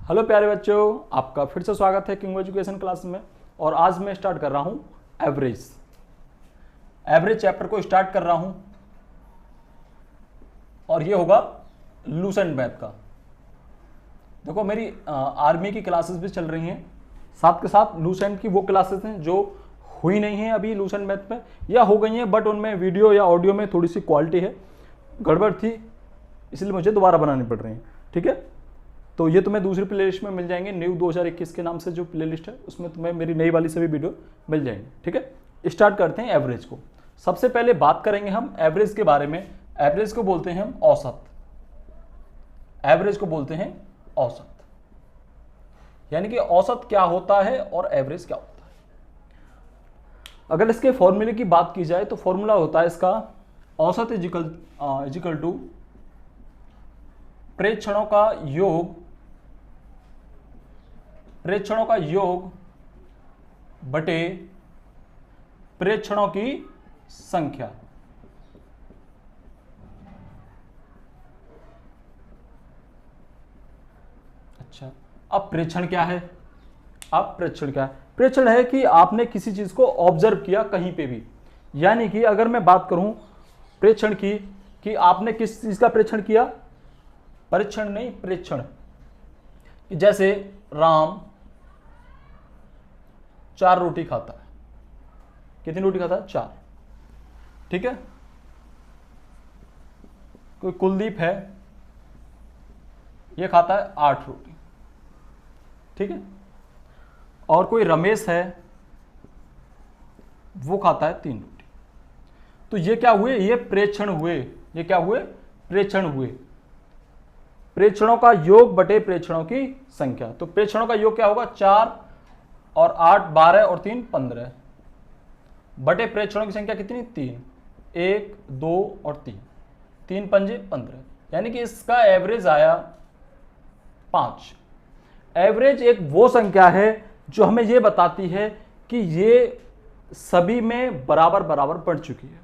Hello प्यारे बच्चों, आपका फिर से स्वागत है किंग एजुकेशन क्लास में। और आज मैं स्टार्ट कर रहा हूं एवरेज चैप्टर को स्टार्ट कर रहा हूं। और ये होगा लूसेंट मैथ का। देखो मेरी आर्मी की क्लासेस भी चल रही हैं, साथ के साथ लूसेंट की वो क्लासेस हैं जो हुई नहीं है अभी लूसेंट मैथ में, या हो गई हैं बट उनमें वीडियो या ऑडियो में थोड़ी सी क्वालिटी है, गड़बड़ थी, इसलिए मुझे दोबारा बनानी पड़ रही है। ठीक है, तो ये तुम्हें दूसरी प्लेलिस्ट में मिल जाएंगे, न्यू 2021 के नाम से जो प्लेलिस्ट है उसमें तुम्हें मेरी नई वाली सभी वीडियो मिल जाएंगे। ठीक है, स्टार्ट करते हैं एवरेज को। सबसे पहले बात करेंगे हम एवरेज के बारे में। एवरेज को बोलते हैं हम औसत। एवरेज को बोलते हैं औसत, यानी कि औसत क्या होता है और एवरेज क्या होता है। अगर इसके फॉर्मूले की बात की जाए तो फॉर्मूला होता है इसका औसत इजिकल टू प्रेक्षणों का योग बटे प्रेक्षणों की संख्या। अच्छा, अब प्रेक्षण क्या है? प्रेक्षण है कि आपने किसी चीज को ऑब्जर्व किया कहीं पे भी। यानी कि अगर मैं बात करूं प्रेक्षण की कि आपने किस चीज का प्रेक्षण किया, परीक्षण नहीं प्रेक्षण। जैसे राम 4 रोटी खाता है। कितनी रोटी खाता है? 4। ठीक है, कोई कुलदीप है, ये खाता है 8 रोटी। ठीक है, और कोई रमेश है, वो खाता है 3 रोटी। तो ये क्या हुए? ये प्रेक्षण हुए। ये क्या हुए? प्रेक्षण हुए। प्रेक्षणों का योग बटे प्रेक्षणों की संख्या। तो प्रेक्षणों का योग क्या होगा? 4 और 8 12 और 3 15 बटे प्रेक्षणों की संख्या कितनी? 3। 1 2 और 3, 3 पंजे 15, यानी कि इसका एवरेज आया 5। एवरेज एक वो संख्या है जो हमें ये बताती है कि ये सभी में बराबर बराबर पड़ चुकी है।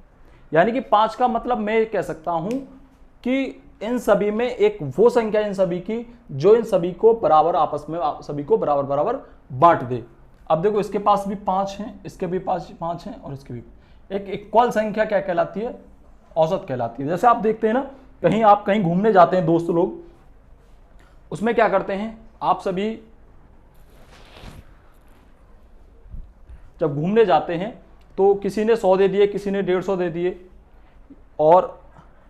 यानी कि 5 का मतलब मैं ये कह सकता हूं कि इन सभी में एक वो संख्या इन सभी की जो इन सभी को बराबर आपस में सभी को बराबर बराबर बांट दे। अब देखो इसके पास भी 5 हैं, इसके भी 5 हैं और इसके भी। एक इक्वल संख्या क्या कहलाती है? औसत कहलाती है। जैसे आप देखते हैं ना, आप कहीं घूमने जाते हैं दोस्त लोग, उसमें क्या करते हैं आप सभी जब घूमने जाते हैं तो किसी ने 100 दे दिए, किसी ने 150 दे दिए, और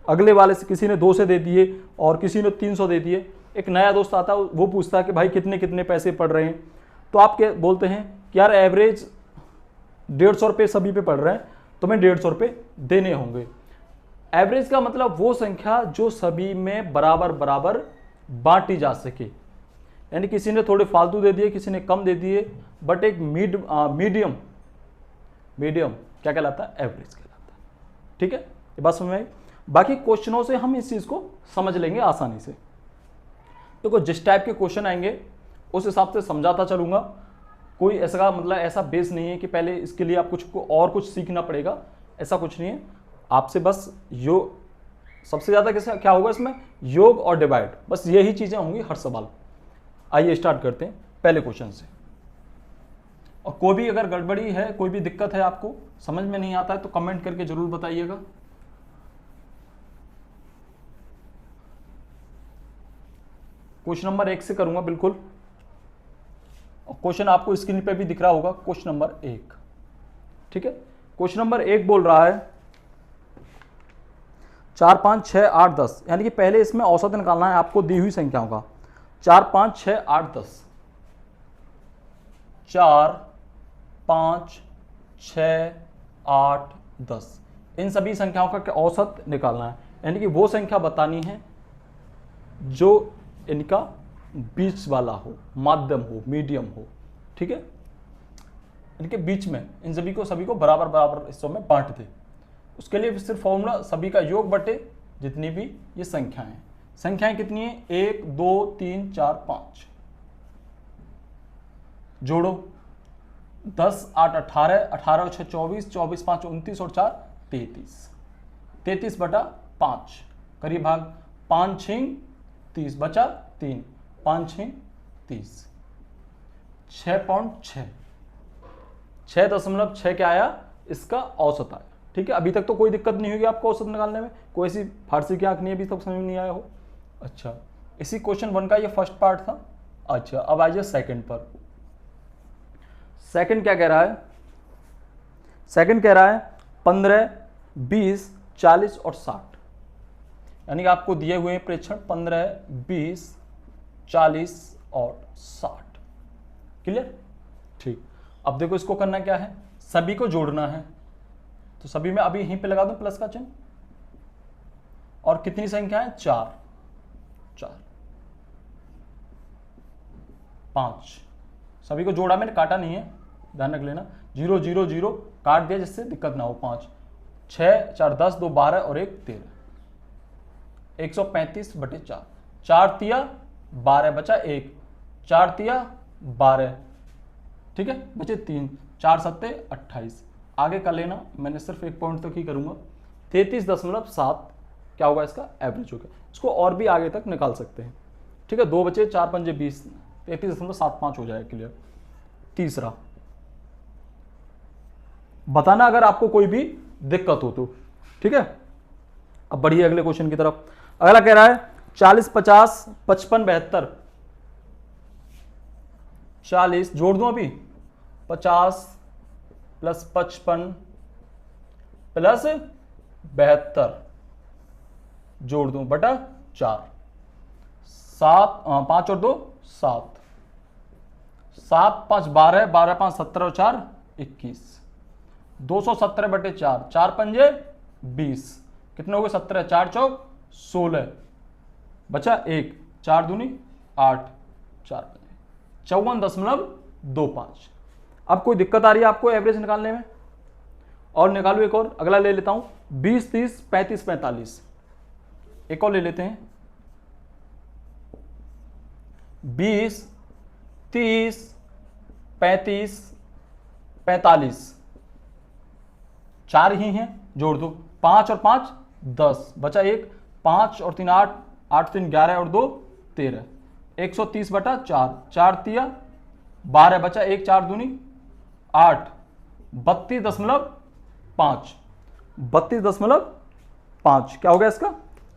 अगले वाले से किसी ने 2 से दे दिए और किसी ने 300 दे दिए। एक नया दोस्त आता है, वो पूछता है कि भाई कितने कितने पैसे पड़ रहे हैं। तो आप क्या बोलते हैं कि यार एवरेज 150 रुपये सभी पे पड़ रहे हैं, तो मैं 150 रुपये देने होंगे। एवरेज का मतलब वो संख्या जो सभी में बराबर बराबर बांटी जा सके। यानी किसी ने थोड़े फालतू दे दिए, किसी ने कम दे दिए, बट एक मीडियम क्या कहलाता है? एवरेज कहलाता है। ठीक है, ये बात समझ में आई? बाकी क्वेश्चनों से हम इस चीज को समझ लेंगे आसानी से। देखो जिस टाइप के क्वेश्चन आएंगे उस हिसाब से समझाता चलूंगा। कोई ऐसा मतलब ऐसा बेस नहीं है कि पहले इसके लिए आप कुछ सीखना पड़ेगा, ऐसा कुछ नहीं है। आपसे बस सबसे ज्यादा क्या होगा इसमें? योग और डिवाइड, बस यही चीजें होंगी हर सवाल। आइए स्टार्ट करते हैं पहले क्वेश्चन से। और कोई भी अगर गड़बड़ी है, कोई भी दिक्कत है, आपको समझ में नहीं आता है, तो कमेंट करके जरूर बताइएगा। क्वेश्चन नंबर 1 से करूंगा बिल्कुल, और क्वेश्चन आपको स्क्रीन पे भी दिख रहा होगा, क्वेश्चन नंबर 1। ठीक है, क्वेश्चन नंबर 1 बोल रहा है 4 5 6 8 10, यानी कि पहले इसमें औसत निकालना है आपको दी हुई संख्याओं का। 4 5 6 8 10, 4 5 6 8 10, इन सभी संख्याओं का औसत निकालना है। यानी कि वो संख्या बतानी है जो इनका बीच वाला हो, माध्यम हो, मीडियम हो। ठीक है, इनके बीच में इन सभी को बराबर बराबर हिस्सों में बांट दे। उसके लिए सिर्फ फॉर्मूला सभी का योग बटे जितनी भी ये संख्याएं कितनी है? 1 2 3 4 5, जोड़ो 10 8 18, 18 और 6 24, 24 5 29 और 4 33, 33 बटा 5, करीब भाग 5 6 30, बचा 3, 5 6 30, 6.6, 6.6 क्या आया, इसका औसत आया। ठीक है, अभी तक तो कोई दिक्कत नहीं होगी आपको औसत निकालने में, कोई ऐसी फारसी की आंख नहीं अभी तक समझ नहीं आया हो। अच्छा, इसी क्वेश्चन 1 का ये फर्स्ट पार्ट था। अच्छा, अब आ जाए सेकंड पर। सेकंड क्या कह रहा है, सेकंड कह रहा है 15, 20, 40 और 60, यानी कि आपको दिए हुए हैं प्रेक्षण 15, 20, 40 और 60। क्लियर? ठीक, अब देखो इसको करना क्या है, सभी को जोड़ना है। तो सभी में अभी यहीं पे लगा दूं प्लस का चिन्ह, और कितनी संख्या है, 4, 5। सभी को जोड़ा, मैंने काटा नहीं है, ध्यान रख लेना। 0 0 0 काट दिया जिससे दिक्कत ना हो। 5, 6, 4 10, 2 12 और 1 13, 135/4। 4 तिया 12 बचा 1, 4 तिया 12, ठीक है, बचे 3, 4 सत्ते 28। आगे कर लेना, मैंने सिर्फ एक पॉइंट तक ही करूंगा। 33.7 क्या होगा, इसका एवरेज होगा। इसको और भी आगे तक निकाल सकते हैं। ठीक है, 2 बचे, 4 पंजे 20, 33.75 हो जाएगा। क्लियर? तीसरा बताना अगर आपको कोई भी दिक्कत हो तो। ठीक है, अब बढ़िए अगले क्वेश्चन की तरफ। अगला कह रहा है 40, 50, 55, 72। 40 जोड़ दूं अभी, 50 प्लस 55 प्लस 72 जोड़ दूं बटा 4, 7, 5 और 2 7, 7 5 12, 12 5 17 और 4 21, 217/4, 4 पंजे 20, कितने हो गए, 17, 4 चौक 16, बचा 1, 4 दूनी 8, 4 पंजे 54.25। अब कोई दिक्कत आ रही है आपको एवरेज निकालने में? और निकालू एक और, अगला ले लेता हूं 20, 30, 35, 45। एक और ले लेते हैं 20, 30, 35, 45, 4 ही हैं, जोड़ दो, 5 और 5 10, बचा 1, 5 और 3 8, 8 3 11 और 2 13, 130/4, 4 तिया 12, बचा 1, 4 दूनी 8, 32.5, 32.5 क्या होगा इसका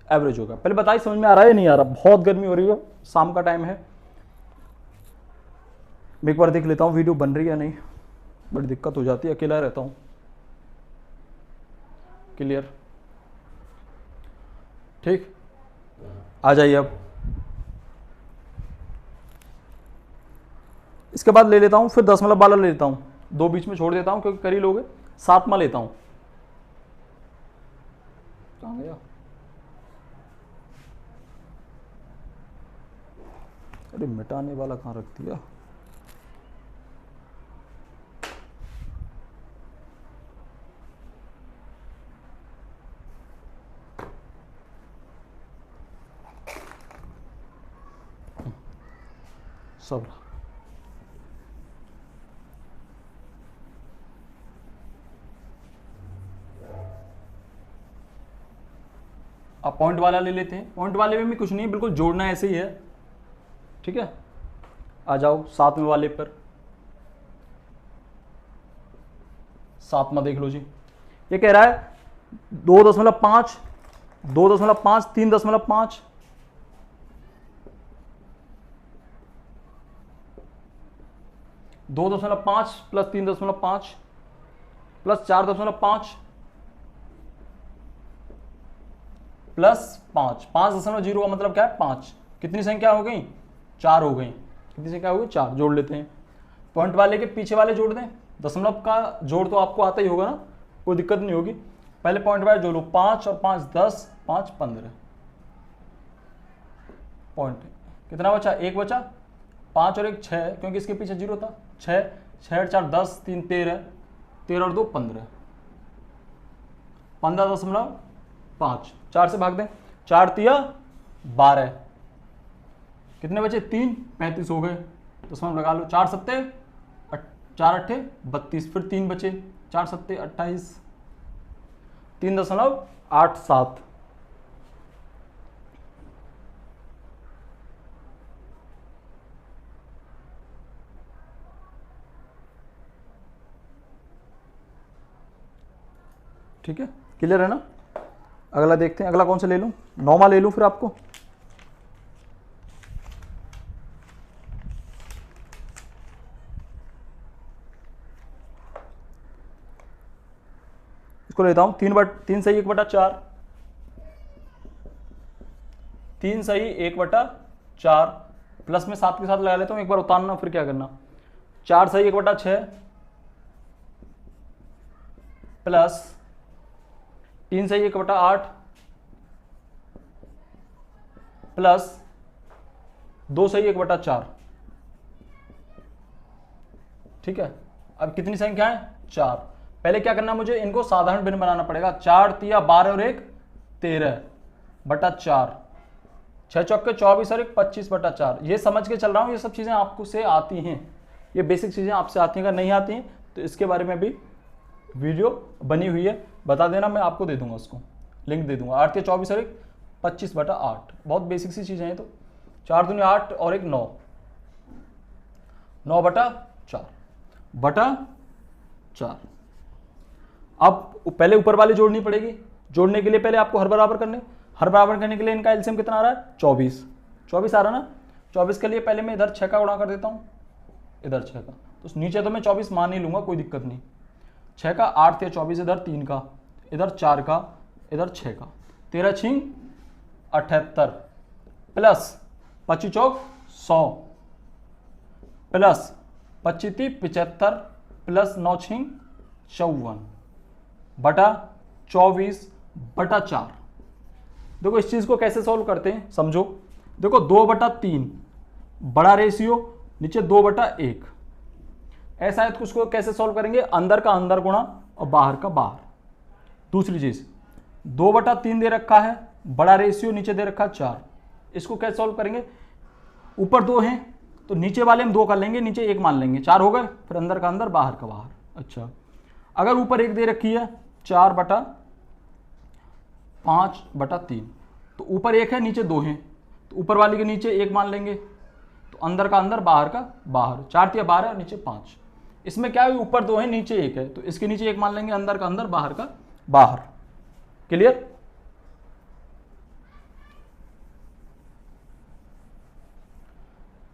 एवरेज होगा। पहले बताइए समझ में आ रहा है नहीं आ रहा? बहुत गर्मी हो रही है, शाम का टाइम है। मैं एक बार देख लेता हूँ वीडियो बन रही है या नहीं, बड़ी दिक्कत हो जाती है, अकेला रहता हूँ। क्लियर? ठीक, आ जाइए अब। इसके बाद ले लेता हूं फिर 10 वाला ले लेता हूं, 2 बीच में छोड़ देता हूं क्योंकि कर ही लोगे। 7वां लेता हूं, कहां गया, अरे मिटाने वाला कहां रख दिया। सब अब पॉइंट वाला ले लेते हैं। पॉइंट वाले में भी कुछ नहीं, बिल्कुल जोड़ना ऐसे ही है। ठीक है, आ जाओ 7वें वाले पर। 7वां देख लो जी, ये कह रहा है 2.5, 2.5, 3.5, 2.5 प्लस 3.5 प्लस 4.5 प्लस 5, 5.0 का मतलब क्या है 5। कितनी संख्या हो गई, 4 हो गई। कितनी संख्या हो गई, 4। जोड़ लेते हैं। पॉइंट वाले के पीछे वाले जोड़ दें, दशमलव का जोड़ तो आपको आता ही होगा ना, कोई दिक्कत नहीं होगी। पहले पॉइंट वाले जोड़ लो, 5 और 5 10, 5 15 पॉइंट। कितना बचा, 1 बचा, 5 और 1 6, क्योंकि इसके पीछे 0 था। 6, 6 और 4 10, 3 13, 13 और 2 15, 15.5, 4 से भाग दें, 4 तिया 12, कितने बचे 3, 35 हो गए। दशमलव लगा लो, 4 सत्ते 4 अट्ठे 32, फिर 3 बचे, 4 सत्ते 28, 3.87। ठीक है, क्लियर है ना। अगला देखते हैं, अगला कौन सा ले लूँ, 9वां ले लूँ फिर आपको। इसको लेता हूँ 3 सही 1/4, 3 सही 1/4 प्लस में 7 के साथ लगा लेता हूँ, एक बार उतारना फिर क्या करना, 4 सही 1/6 प्लस 3 सही 1/8 प्लस 2 सही 1/4। ठीक है, अब कितनी संख्या है, 4। पहले क्या करना, मुझे इनको साधारण भिन्न बनाना पड़ेगा। 4 तिया 12 और 1 13/4, 6 चौके 24 और 1 25/4। ये समझ के चल रहा हूँ, ये सब चीज़ें आपको से आती हैं, ये बेसिक चीज़ें आपसे आती हैं। अगर नहीं आती हैं तो इसके बारे में भी वीडियो बनी हुई है, बता देना, मैं आपको दे दूंगा, उसको लिंक दे दूंगा। 8 तिया 24 और 1 25/8, बहुत बेसिक सी चीज़ें हैं। तो 4 दूनी 8 और 1 9, 9/4। अब पहले ऊपर वाली जोड़नी पड़ेगी, जोड़ने के लिए पहले आपको हर बराबर करने, हर बराबर करने के लिए इनका एलसीएम कितना आ रहा है, 24 आ रहा ना। 24 के लिए पहले मैं इधर 6 का गुणा कर देता हूँ, इधर 6 का, तो नीचे तो मैं 24 मान ही लूंगा, कोई दिक्कत नहीं। 6 का 8 तिया 24, इधर 3 का, इधर 4 का, इधर 6 का, 13 छिंग 78 प्लस 25 चौक 100 प्लस 25 ती 75 प्लस 9 छिंग 54/24/4। देखो इस चीज को कैसे सॉल्व करते हैं, समझो। देखो 2/3 बड़ा रेशियो, नीचे 2/1, ऐसा है तो उसको कैसे सॉल्व करेंगे, अंदर का अंदर गुणा और बाहर का बाहर। दूसरी चीज 2/3 दे रखा है, बड़ा रेशियो, नीचे दे रखा है 4, इसको कैसे सॉल्व करेंगे, ऊपर 2 हैं तो नीचे वाले हम 2 कर लेंगे, नीचे 1 मान लेंगे, 4 हो गए, फिर अंदर का अंदर बाहर का बाहर। अच्छा, अगर ऊपर 1 दे रखी है 4/5/3, तो ऊपर 1 है नीचे 2 हैं, तो ऊपर वाली के नीचे 1 मान लेंगे, तो अंदर का अंदर बाहर का बाहर। 4 तिया 12 नीचे 5, इसमें क्या है, ऊपर 2 है नीचे 1 है, तो इसके नीचे 1 मान लेंगे, अंदर का अंदर बाहर का बाहर। क्लियर।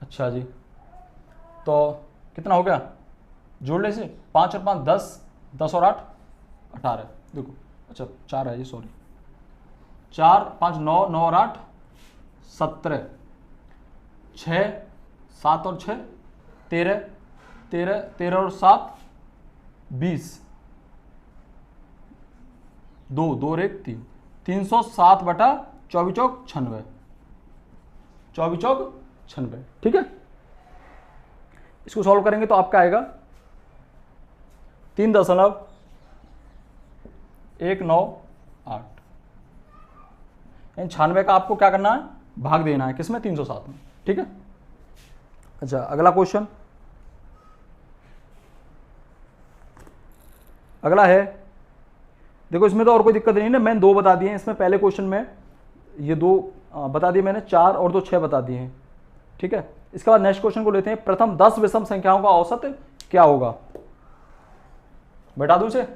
अच्छा जी, तो कितना हो गया, जोड़ ले से 5 और 5 10, 10 और 8 18। देखो अच्छा 4 है ये, सॉरी, 4 5 9, 9 और 8 17, 6 7 और 6 13, 13 13 और 7 20, 2 2 और 1 3, 307/24/96, 24/96। ठीक है, इसको सॉल्व करेंगे तो आपका आएगा 3.198। 96 का आपको क्या करना है, भाग देना है, किसमें, 307 में। ठीक है। अच्छा, अगला क्वेश्चन, अगला है, देखो इसमें तो और कोई दिक्कत नहीं है, मैंने 2 बता दिए हैं इसमें, पहले क्वेश्चन में ये 2 बता दिए मैंने, 4 और 2 6 बता दिए हैं। ठीक है, इसके बाद नेक्स्ट क्वेश्चन को लेते हैं। प्रथम 10 विषम संख्याओं का औसत क्या होगा, बता दूं इसे,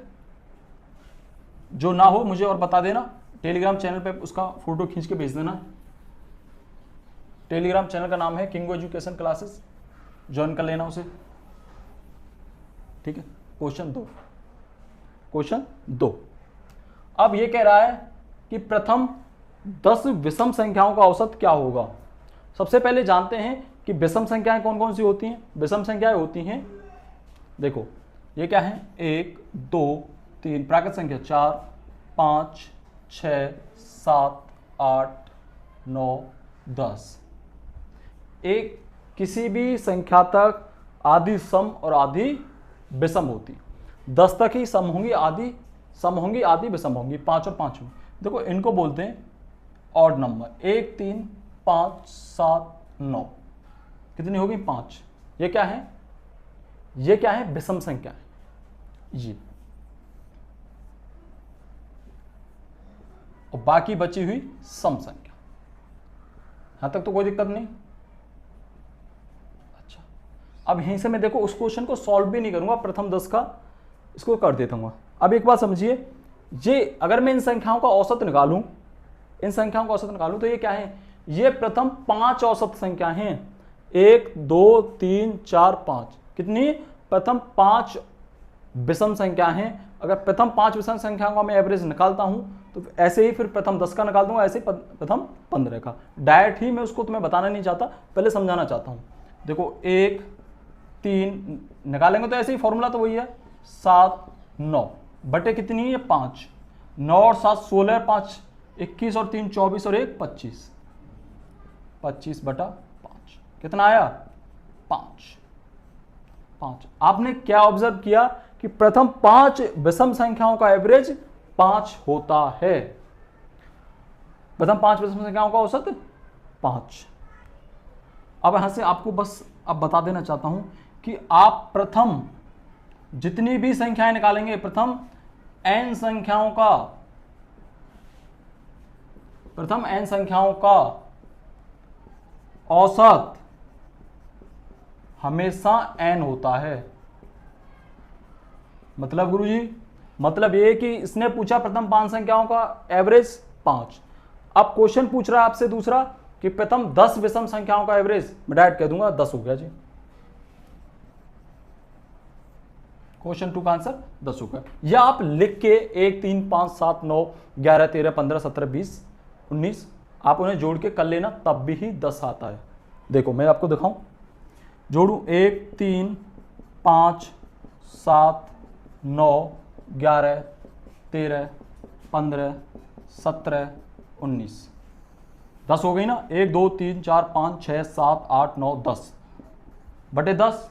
जो ना हो मुझे और बता देना, टेलीग्राम चैनल पे उसका फोटो खींच के भेज देना। टेलीग्राम चैनल का नाम है किंगो एजुकेशन क्लासेस, ज्वाइन कर लेना उसे। ठीक है, क्वेश्चन 2। अब ये कह रहा है कि प्रथम 10 विषम संख्याओं का औसत क्या होगा। सबसे पहले जानते हैं कि विषम संख्याएं कौन कौन सी होती हैं। विषम संख्याएं होती हैं, देखो ये क्या है, 1 2 3, प्राकृत संख्या 4 5 6 7 8 9 10। एक किसी भी संख्या तक आधी सम और आधी विषम होती, 10 तक ही सम होंगी, आधी सम होंगी, आधी विषम होंगी, 5 और 5 में। देखो इनको बोलते हैं ऑड नंबर, 1 3 5 7 9, कितनी होगी, 5। ये क्या है, ये क्या है, विषम संख्या है ये, और बाकी बची हुई सम संख्या। यहां तक तो कोई दिक्कत नहीं। अच्छा, अब यहीं से मैं देखो उस क्वेश्चन को सॉल्व भी नहीं करूंगा, प्रथम 10 का इसको कर देता हूँ। अब एक बात समझिए ये अगर मैं इन संख्याओं का औसत निकालूं, तो ये क्या है, ये प्रथम 5 औसत संख्या हैं। 1 2 3 4 5, कितनी, प्रथम 5 विषम संख्या हैं। अगर प्रथम 5 विषम संख्याओं का मैं एवरेज निकालता हूं तो ऐसे ही फिर प्रथम 10 का निकाल दूंगा, ऐसे ही प्रथम 15 का। डायरेक्ट ही मैं उसको तुम्हें बताना नहीं चाहता, पहले समझाना चाहता हूं। देखो 1 3 निकालेंगे तो ऐसे ही फॉर्मूला तो वही है, 7 9 बटे कितनी है 5, 9 और 7 16, 5 21 और 3 24 और 1 25, 25 बटा 5 कितना आया 5। आपने क्या ऑब्जर्व किया कि प्रथम 5 विषम संख्याओं का एवरेज 5 होता है, प्रथम 5 विषम संख्याओं का औसत 5। अब यहां से आपको बस अब बता देना चाहता हूं कि आप प्रथम जितनी भी संख्याएं निकालेंगे, प्रथम n संख्याओं का औसत हमेशा n होता है। मतलब गुरुजी, मतलब ये कि इसने पूछा प्रथम 5 संख्याओं का एवरेज 5। अब क्वेश्चन पूछ रहा है आपसे दूसरा कि प्रथम 10 विषम संख्याओं का एवरेज, मैं डायरेक्ट कह दूंगा 10 हो गया जी। क्वेश्चन 2 का आंसर 10 होगा। या आप लिख के 1 3 5 7 9 11 13 15 17 20 19 आप उन्हें जोड़ के कर लेना, तब भी ही 10 आता है। देखो मैं आपको दिखाऊं, जोड़ू 1 3 5 7 9 11 13 15 17 19 10 हो गई ना। 1 2 3 4 5 6 7 8 9 10 बटे 10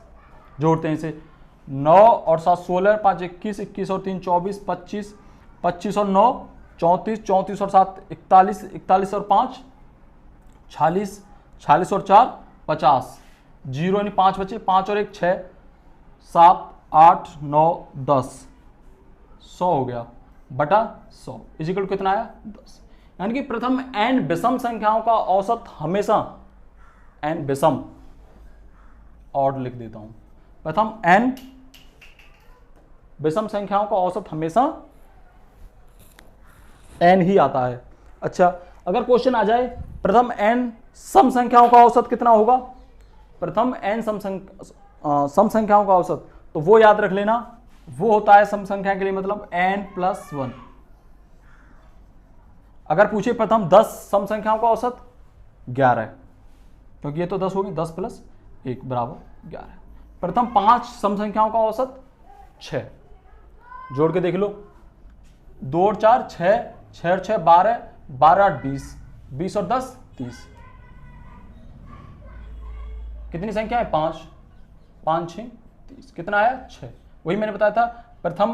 जोड़ते हैं इसे, 9 और 7 16, 5 21, 21 और 3 24, 25, 25 और 9 34, 34 और 7 41, 41 और 5 46, 46 और 4 50, 0 यानी 5 बचे, 5 और 1 6 7 8 9 10, 100 हो गया बटा 100 इजिकल कितना आया 10। यानी कि प्रथम n विषम संख्याओं का औसत हमेशा, n विषम और लिख देता हूं, प्रथम n विषम संख्याओं का औसत हमेशा n ही आता है। अच्छा, अगर क्वेश्चन आ जाए प्रथम n सम संख्याओं का औसत कितना होगा, प्रथम n सम संख्याओं का औसत, तो वो याद रख लेना, वो होता है सम संख्या के लिए मतलब n+1। अगर पूछे प्रथम 10 सम संख्याओं का औसत 11 है, क्योंकि ये तो 10 होगी, 10 + 1 = 11। प्रथम 5 सम संख्याओं का औसत 6, जोड़ के देख लो, 2 और 4 6, 6 और 6 12, 12 8 20, 20 और 10 30, कितनी संख्या है 5, 5 6 30, कितना आया 6। वही मैंने बताया था प्रथम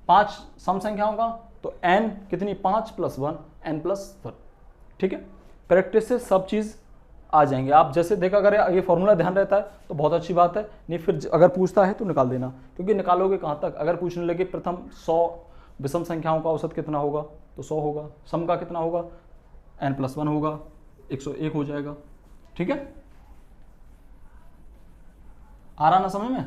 5 सम संख्याओं का, तो n कितनी 5 + 1 n+1। ठीक है, प्रैक्टिस से सब चीज आ जाएंगे। आप जैसे देखा अगर ये फॉर्मूला ध्यान रहता है तो बहुत अच्छी बात है, नहीं फिर अगर पूछता है तो निकाल देना, क्योंकि निकालोगे कहाँ तक। अगर पूछने लगे प्रथम 100 विषम संख्याओं का औसत कितना होगा, तो 100 होगा, सम का कितना होगा n+1 होगा, 101 हो जाएगा। ठीक है, आ रहा ना समझ में।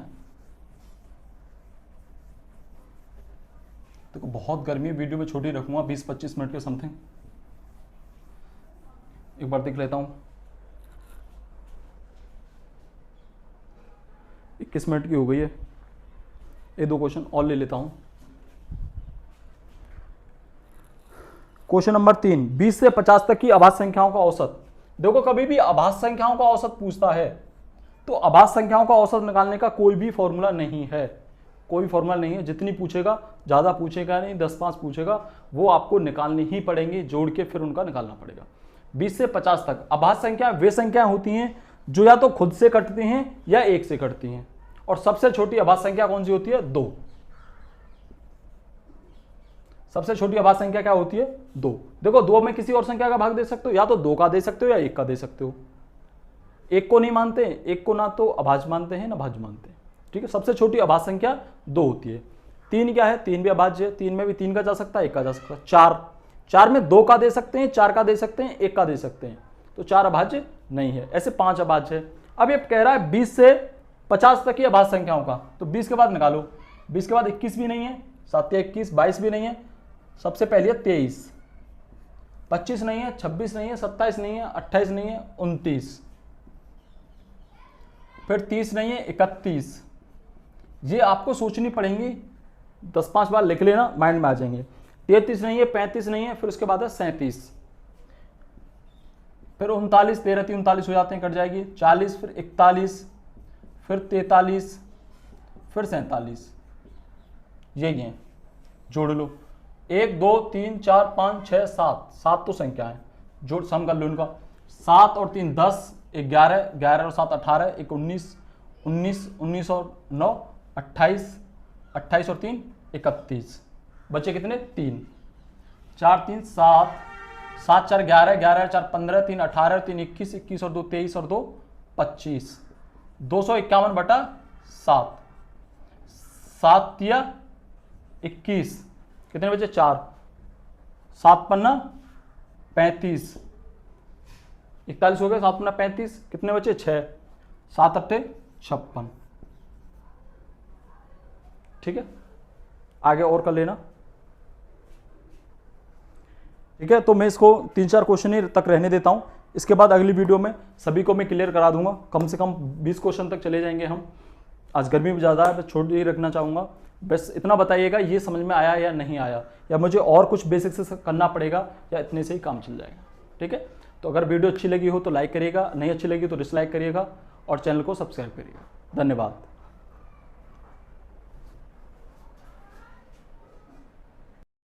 देखो बहुत गर्मी है, वीडियो में छोटी रखूंगा 20-25 मिनट के समथिंग। एक बार देख लेता हूं, 21 मिनट की हो गई है, ये 2 क्वेश्चन और ले लेता हूं। क्वेश्चन नंबर 3, 20 से 50 तक की अभाज्य संख्याओं का औसत। देखो कभी भी अभाज्य संख्याओं का औसत पूछता है तो अभाज्य संख्याओं का औसत निकालने का कोई भी फॉर्मूला नहीं है, कोई फॉर्मूला नहीं है। जितनी पूछेगा, ज़्यादा पूछेगा नहीं, 10-5 पूछेगा, वो आपको निकालनी ही पड़ेंगी, जोड़ के फिर उनका निकालना पड़ेगा। 20 से 50 तक अभाज्य संख्या वे संख्याएं होती हैं जो या तो खुद से कटती हैं या 1 से कटती हैं। और सबसे छोटी अभाज्य संख्या कौन सी होती है, 2। सबसे छोटी अभाज्य संख्या क्या होती है, 2। देखो 2 में किसी और संख्या का भाग दे सकते हो, या तो 2 का दे सकते हो या 1 का दे सकते हो। 1 को नहीं मानते, 1 को ना तो अभाज्य मानते हैं ना भाज्य मानते हैं। ठीक है, सबसे छोटी अभाज्य संख्या 2 होती है। 3 क्या है, 3 भी अभाज्य है, 3 में भी 3 का जा सकता है, 1 का जा सकता है। 4 में 2 का दे सकते हैं, 4 का दे सकते हैं, 1 का दे सकते हैं, तो 4 अभाज्य नहीं है। ऐसे 5 अभाज्य है। अब ये कह रहा है 20 से 50 तक की अभाज्य संख्याओं का, तो 20 के बाद निकालो। 20 के बाद 21 भी नहीं है, 7 या 21, 22 भी नहीं है, सबसे पहली है 23, 25 नहीं है, 26 नहीं है, 27 नहीं है, 28 नहीं है, 29, फिर 30 नहीं है, 31। ये आपको सोचनी पड़ेंगी, 10-5 बार लिख लेना, माइंड में आ जाएंगे। 33 नहीं है, 35 नहीं है, फिर उसके बाद है 37, फिर 39, 13 3 39 हो जाते हैं, कट जाएगी। 40, फिर 41, फिर 43, फिर 47। यही है, जोड़ लो। 1 2 3 4 5 6 7, 7 तो संख्या है, जोड़ सम कर लो इनका। 7 और 3 10, 11, 11 और 7 18, 1 19, 19, 19 और 9 28, 28 और 3 31। बचे कितने? 3, 4 3 7, 7 4 11, 11 4 15, 3 18, 3 21, 21 और 2 23 और 2 25। 251 बटा 7, 7 तिया 21, कितने बचे? 4, 7 पन्ना 35, 41 हो गए, 7 पन्ना 35, कितने बचे? 6, 7 अट्ठे 56। ठीक है, आगे और कर लेना। ठीक है, तो मैं इसको 3-4 क्वेश्चन ही तक रहने देता हूं। इसके बाद अगली वीडियो में सभी को मैं क्लियर करा दूंगा। कम से कम 20 क्वेश्चन तक चले जाएंगे हम। आज गर्मी भी ज़्यादा है, बस छोड़ ही रखना चाहूँगा। बस इतना बताइएगा ये समझ में आया या नहीं आया, या मुझे और कुछ बेसिक से करना पड़ेगा, या इतने से ही काम चल जाएगा। ठीक है, तो अगर वीडियो अच्छी लगी हो तो लाइक करिएगा, नहीं अच्छी लगी तो डिसलाइक करिएगा, और चैनल को सब्सक्राइब करिएगा। धन्यवाद।